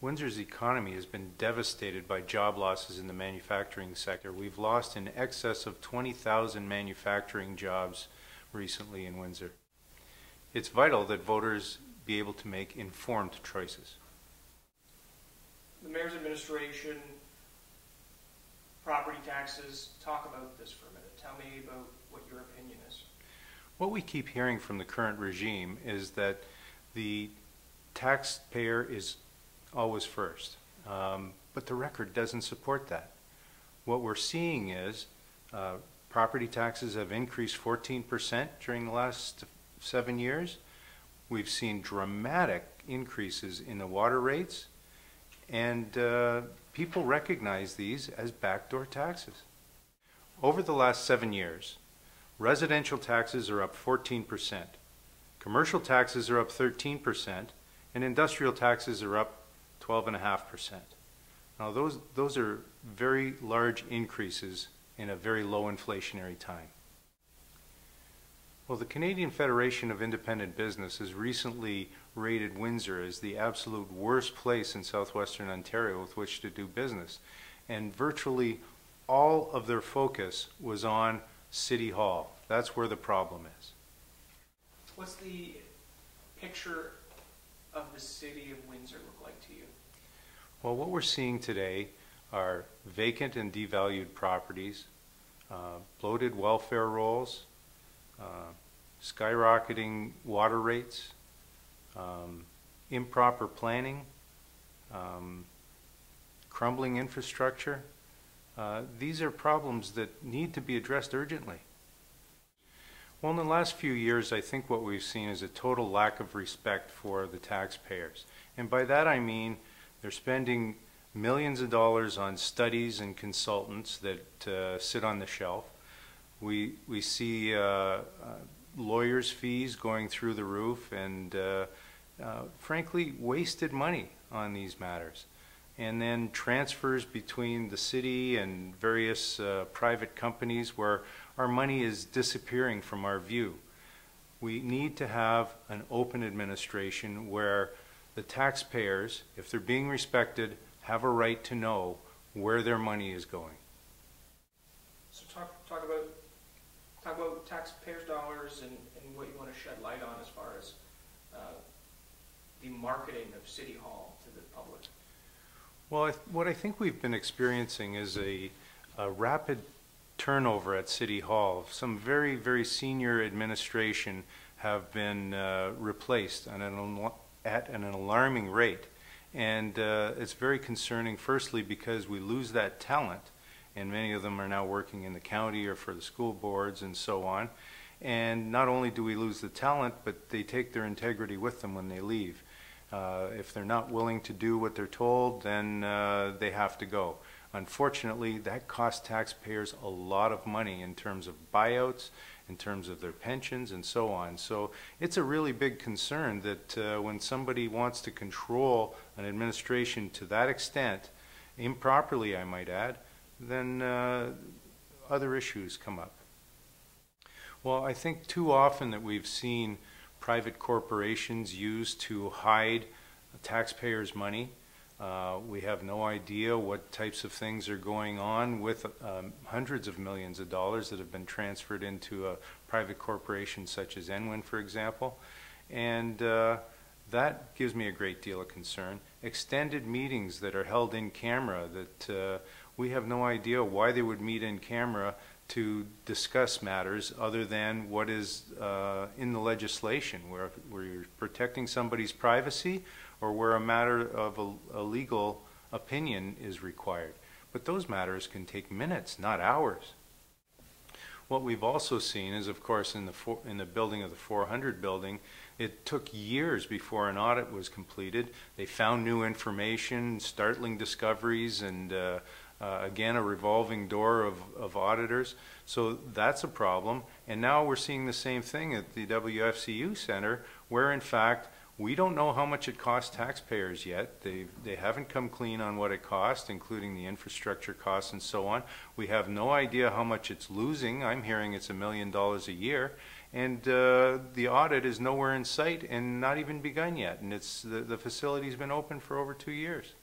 Windsor's economy has been devastated by job losses in the manufacturing sector. We've lost in excess of 20,000 manufacturing jobs recently in Windsor. It's vital that voters be able to make informed choices. The Mayor's administration, property taxes, talk about this for a minute. Tell me about what your opinion is. What we keep hearing from the current regime is that the taxpayer is always first, but the record doesn't support that. What we're seeing is property taxes have increased 14% during the last 7 years. We've seen dramatic increases in the water rates, and people recognize these as backdoor taxes. Over the last 7 years, residential taxes are up 14%, commercial taxes are up 13%, and industrial taxes are up 12.5%. Now those are very large increases in a very low inflationary time. Well, the Canadian Federation of Independent Business has recently rated Windsor as the absolute worst place in southwestern Ontario with which to do business. And virtually all of their focus was on City Hall. That's where the problem is. What's the picture of the City of Windsor look like to you? Well, what we're seeing today are vacant and devalued properties, bloated welfare rolls, skyrocketing water rates, improper planning, crumbling infrastructure. These are problems that need to be addressed urgently. Well, in the last few years, I think what we've seen is a total lack of respect for the taxpayers. And by that I mean they're spending millions of dollars on studies and consultants that sit on the shelf. We see lawyers' fees going through the roof and frankly wasted money on these matters. And then transfers between the city and various private companies where our money is disappearing from our view. We need to have an open administration where the taxpayers, if they're being respected, have a right to know where their money is going. So talk about taxpayers' dollars and what you want to shed light on as far as the marketing of City Hall to the public. Well, what I think we've been experiencing is a rapid turnover at City Hall. Some very, very senior administration have been replaced at an alarming rate. And it's very concerning, firstly, because we lose that talent, and many of them are now working in the county or for the school boards and so on. And not only do we lose the talent, but they take their integrity with them when they leave. If they're not willing to do what they're told, then they have to go. Unfortunately, that costs taxpayers a lot of money in terms of buyouts, in terms of their pensions, and so on. So it's a really big concern that when somebody wants to control an administration to that extent, improperly I might add, then other issues come up. Well, I think too often that we've seen private corporations used to hide taxpayers' money. We have no idea what types of things are going on with hundreds of millions of dollars that have been transferred into a private corporation such as Enwin, for example. And that gives me a great deal of concern. Extended meetings that are held in camera that we have no idea why they would meet in camera to discuss matters other than what is in the legislation, where you're protecting somebody's privacy or where a matter of a legal opinion is required. But those matters can take minutes, not hours. What we've also seen is, of course, in the building of the 400 building, it took years before an audit was completed. They found new information, startling discoveries, and again, a revolving door of auditors. So that's a problem. And now we're seeing the same thing at the WFCU Center, where in fact, we don't know how much it costs taxpayers yet. They haven't come clean on what it cost, including the infrastructure costs and so on. We have no idea how much it's losing. I'm hearing it's $1 million a year. And the audit is nowhere in sight and not even begun yet. And the facility's been open for over 2 years.